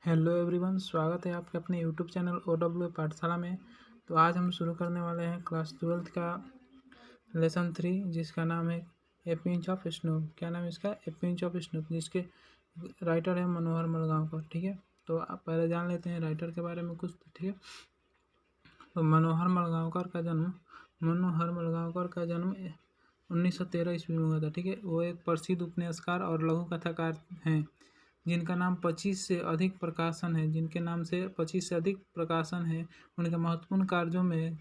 Hello everyone, स्वागत है आपके अपने यूट्यूब चैनल OW पाठशाला में। तो आज हम शुरू करने वाले हैं क्लास 12th का लेसन 3, जिसका नाम है ए पिंच ऑफ स्नूप। क्या नाम है इसका? ए पिंच ऑफ स्नूप, जिसके राइटर है मनोहर मलगांवकर। ठीक है, तो आप पहले जान लेते हैं राइटर के बारे में कुछ। ठीक है, तो मनोहर मलगांवकर का जन्म 1913 ईस्वी में हुआ था। ठीक है, वो एक प्रसिद्ध उपन्यासकार और लघु कथाकार हैं जिनके नाम से 25 से अधिक प्रकाशन है। उनके महत्वपूर्ण कार्यों में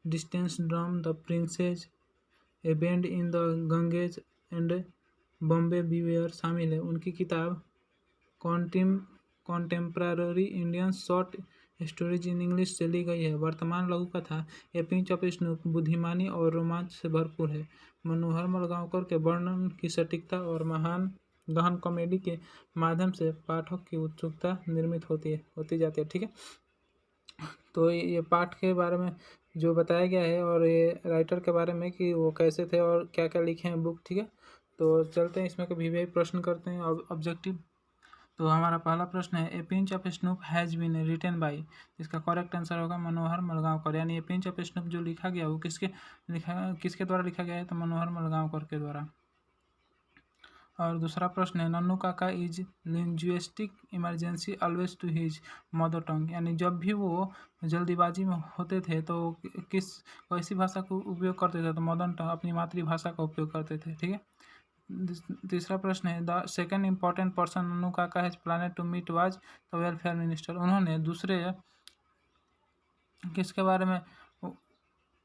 distance drum, the princess, A band in the Ganges and Bombay beware शामिल है। उनकी किताब contemporary Indian short stories in English से ली गई है। वर्तमान लघु कथा ए पिंच ऑफ स्नूप बुद्धिमानी और रोमांच से भरपूर है। मनोहर मलगांवकर के वर्णन की सटीकता और गहन कॉमेडी के माध्यम से पाठक की उत्सुकता निर्मित होती जाती है। ठीक है, तो ये पाठ के बारे में जो बताया गया है और ये राइटर के बारे में कि वो कैसे थे और क्या क्या लिखे हैं बुक। ठीक है, तो चलते हैं इसमें के भी प्रश्न करते हैं ऑब्जेक्टिव। तो हमारा पहला प्रश्न है, a pinch of snoop has been written by. इसका करेक्ट आंसर होगा मनोहर मलगांवकर। यानी ए पिंच ऑफ स्नूप जो लिखा गया वो किसके द्वारा लिखा गया है? तो मनोहर मलगांवकर के द्वारा। और दूसरा प्रश्न है, Nannu Kaka is linguistic emergency always to his mother tongue. यानी जब भी वो जल्दीबाजी में होते थे तो कैसी भाषा को उपयोग करते थे? तो मदर टंग, अपनी मातृभाषा का उपयोग करते थे। ठीक है, तीसरा प्रश्न है, the second important person Nannu Kaka has plan to meet was the welfare minister.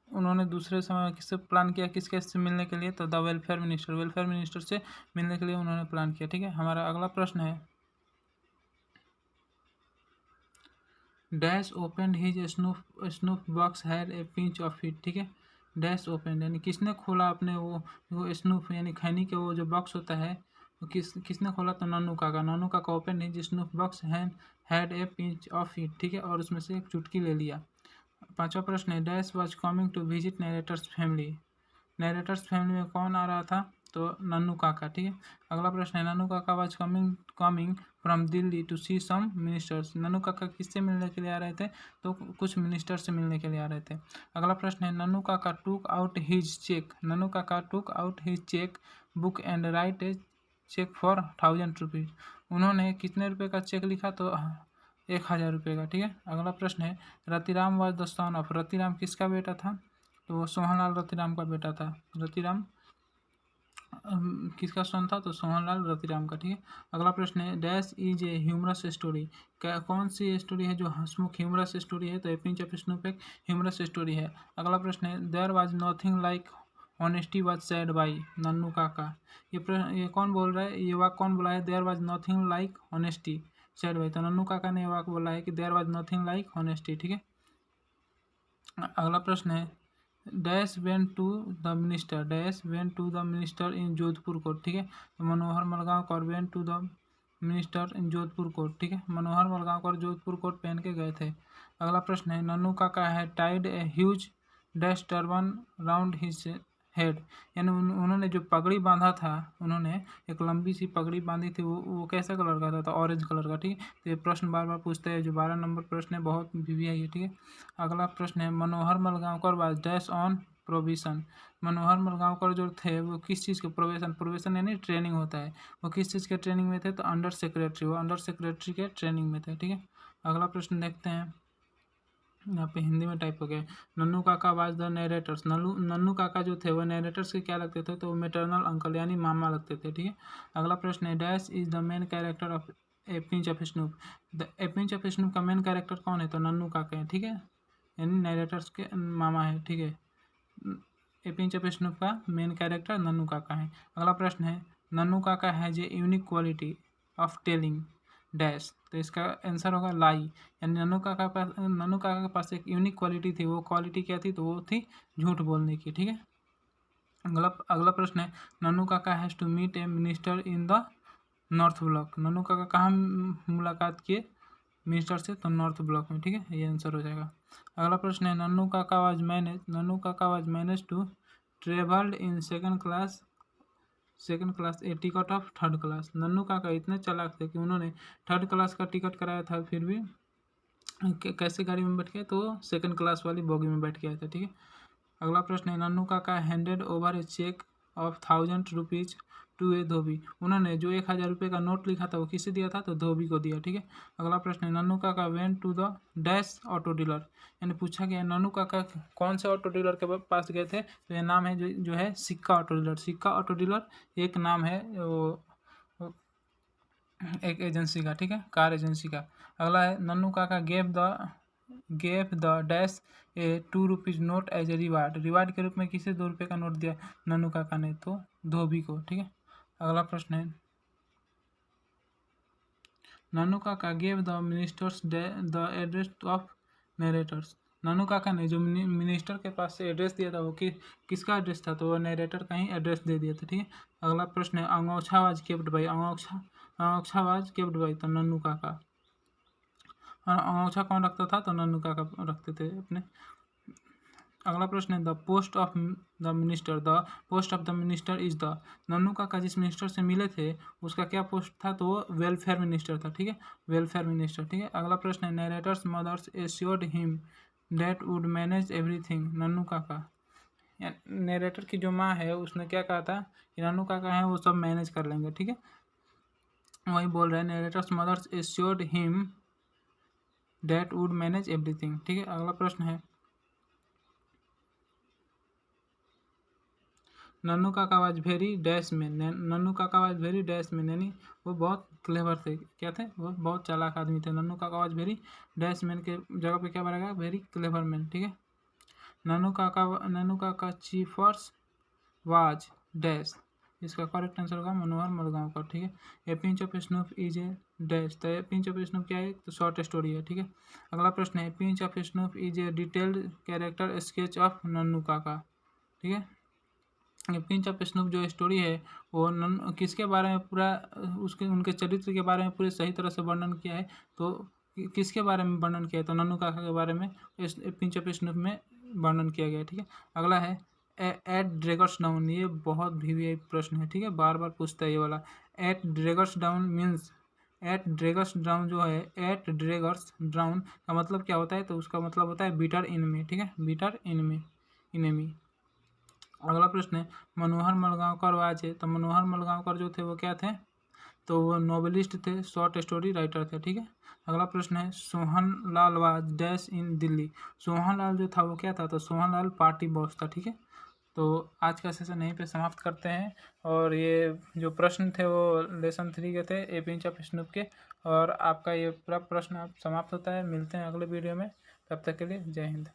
उन्होंने दूसरे समय किससे प्लान किया, किसके से मिलने के लिए? तो द वेलफेयर मिनिस्टर से मिलने के लिए उन्होंने प्लान किया। ठीक है, हमारा अगला प्रश्न है, dash open his snuff box had a pinch of it. ठीक है, डैश ओपन यानी किसने खोला अपने वो स्नूफ यानी खैनी के वो जो बॉक्स होता है, वो किसने खोला? तो Nannu Kaka open his snuff box had a pinch of it. ठीक है, और उसमें से एक चुटकी ले लिया। पांचवा प्रश्न है, dash was coming to visit narrator's family. Narrator's family में कौन आ रहा था? तो नन्नू काका। ठीक है, अगला प्रश्न है, Nannu Kaka was coming from Delhi to see some ministers. Nannu Kaka किससे मिलने के लिए आ रहे थे? तो कुछ मिनिस्टर से मिलने के लिए आ रहे थे। अगला प्रश्न है, Nannu Kaka took out his cheque book and write a cheque for 1000 rupees. उन्होंने कितने रुपए का चेक लिखा? तो 1000 रुपये का। ठीक है, अगला प्रश्न है, Ratiram was the son of. Ratiram किसका बेटा था? तो वो सोहनलाल रतिराम का बेटा था। रतिराम किसका सन था? तो सोहनलाल रतिराम का। ठीक है, अगला प्रश्न है, dash is a humorous story. क्या कौन सी स्टोरी है जो हंसमुख ह्यूमरस स्टोरी है? तो ए पिंच ऑफ स्नूप एक ह्यूमरस स्टोरी है। अगला प्रश्न है, there was nothing like honesty was said by Nannu Kaka. ये कौन बोल रहा है? ये वाक्य कौन बोला है? There was nothing like honesty said by. तो नन्नू काका ने वाक्य बोला है कि there was nothing like honesty. ठीक है, अगला प्रश्न है, dash went to the minister in Jodhpur court. ठीक है, तो Manohar Malgaonkar went to the minister in Jodhpur court. ठीक है, मनोहर मलगांवकर जोधपुर कोर्ट पहन के गए थे। अगला प्रश्न है, नन्नू काका है tied a huge dash turban round his head. यानी उन्होंने जो पगड़ी बांधा था, उन्होंने एक लंबी सी पगड़ी बांधी थी, वो कैसा कलर का था? तो ऑरेंज कलर का। ठीक है, तो ये प्रश्न बार बार पूछते हैं, जो 12 नंबर प्रश्न है, बहुत भी है ये। ठीक है, अगला प्रश्न है, मनोहर मलगांवकर वाज डैश ऑन प्रोविशन। मनोहर मलगांवकर जो थे वो किस चीज़ के प्रोविशन यानी ट्रेनिंग होता है, वो किस चीज़ के ट्रेनिंग में थे? तो अंडर सेक्रेटरी के ट्रेनिंग में थे। ठीक है, अगला प्रश्न देखते हैं, यहाँ पे हिंदी में टाइप हो गया, Nannu Kaka was the narrator's. Nannu काका जो थे वो नरेटर्स के क्या लगते थे? तो वो मेटरनल अंकल यानी मामा लगते थे। ठीक है, अगला प्रश्न है, dash is the main character of A pinch of snoop. The A pinch of snoop का मेन कैरेक्टर कौन है? तो नन्नू काका है। ठीक है, यानी नरेटर्स के मामा है। ठीक है, ए पिंच ऑफ स्नूप का मेन कैरेक्टर नन्नू काका है। अगला प्रश्न है, Nannu Kaka has a unique quality of telling dash. तो इसका आंसर होगा लाई। यानी नन्नू काका के पास एक यूनिक क्वालिटी थी। वो क्वालिटी क्या थी? तो वो थी झूठ बोलने की। ठीक है, अगला प्रश्न है, Nannu Kaka has to meet a minister in the north block. Nannu Kaka कहाँ मुलाकात किए मिनिस्टर से? तो नॉर्थ ब्लॉक में। ठीक है, ये आंसर हो जाएगा। अगला प्रश्न है, Nannu Kaka was manage to travelled in second class second class, a ticket of third class. Nannu Kaka इतने चालाक थे कि उन्होंने थर्ड क्लास का टिकट कराया था, फिर भी कैसे गाड़ी में बैठ गए, तो सेकंड क्लास वाली बोगी में बैठ गया था। ठीक है, अगला प्रश्न है, Nannu Kaka handed over a cheque of 1000 rupees to a dhobi. उन्होंने जो 1000 रुपये का नोट लिखा था वो किसे दिया था, तो धोबी को दिया। ठीक है, अगला प्रश्न है, Nannu Kaka went to the dash auto dealer. यानी पूछा गया नन्नू काका कौन से ऑटो डीलर के पास गए थे, तो ये नाम है जो है सिक्का ऑटो डीलर। सिक्का ऑटो डीलर एक नाम है वो एक एजेंसी का। ठीक है, कार एजेंसी का। अगला है, Nannu Kaka gave the dash a 2 rupees note as a reward. Reward के रूप में किसे 2 रुपये का नोट दिया नन्नू काका ने, तो धोबी को। ठीक है, अगला प्रश्न है, Nannu Kaka gave the ministers the address of narrators. Nannu Kaka ने जो मिनिस्टर के पास से एड्रेस दिया था वो किसका एड्रेस था, तो वो नरेटर का ही एड्रेस दे दिया था। ठीक है, अगला प्रश्न है, angochha was kept by. Angochha was kept by, तो नन्नू काका। अंगोछा कौन रखता था, तो नन्नू काका रखते थे अपने। अगला प्रश्न है, the post of the minister is the. Nannu Kaka जिस मिनिस्टर से मिले थे उसका क्या पोस्ट था, तो वो वेलफेयर मिनिस्टर था। ठीक है, वेलफेयर मिनिस्टर। ठीक है, अगला प्रश्न है, narrator's mother's assured him that would manage everything. Nannu Kaka, narrator की जो माँ है उसने क्या कहा था कि नन्नू काका है वो सब मैनेज कर लेंगे। ठीक है, वही बोल रहे हैं, narrator's mother's assured him that would manage everything. ठीक है, अगला प्रश्न है, Nannu Kaka was very dash man. Nannu Kaka was very dash man, यानी वो बहुत क्लेवर थे। क्या थे, वो बहुत चालाक आदमी थे। Nannu Kaka was very dash man के जगह पे क्या बनेगा, वेरी क्लेवर मैन। ठीक है, नन्नू काका चीफर्स वाज डैश। इसका करेक्ट आंसर होगा मनोहर मलगांवकर। ठीक है, a pinch of snuff is A dash. तो ए पिंच ऑफ स्नूप क्या है, तो शॉर्ट स्टोरी है। ठीक है, अगला प्रश्न है, pinch of snuff is a detailed character sketch of Nannu Kaka. ठीक है, पिंच ऑफ स्नूप जो स्टोरी है वो किसके बारे में पूरा उसके उनके चरित्र के बारे में पूरे सही तरह से वर्णन किया है, तो किसके बारे में वर्णन किया है, तो नन्नू काका के बारे में इस पिंच ऑफ स्नूप में वर्णन किया गया है। ठीक है, अगला है, एट ड्रैगर्स डाउन। ये बहुत भी प्रश्न है। ठीक है, बार बार पूछता है ये वाला। At daggers drawn means, at daggers drawn जो है, एट ड्रैगर्स डाउन का मतलब क्या होता है, तो उसका मतलब होता है बिटर इनमी। ठीक है, बिटर इनमी। अगला प्रश्न है, मनोहर मलगांवकर वाज है। तो मनोहर मलगांवकर जो थे वो क्या थे, तो वो नोवेलिस्ट थे, शॉर्ट स्टोरी राइटर थे। ठीक है, अगला प्रश्न है, Sohan Lal was dash in Delhi. Sohan Lal जो था वो क्या था, तो सोहन लाल पार्टी बॉस था। ठीक है, तो आज का सेशन यहीं पे समाप्त करते हैं। और ये जो प्रश्न थे वो लेसन 3 के थे, ए पिंच ऑफ स्नूप के। और आपका ये पूरा प्रश्न आप समाप्त होता है। मिलते हैं अगले वीडियो में, तब तक के लिए जय हिंद।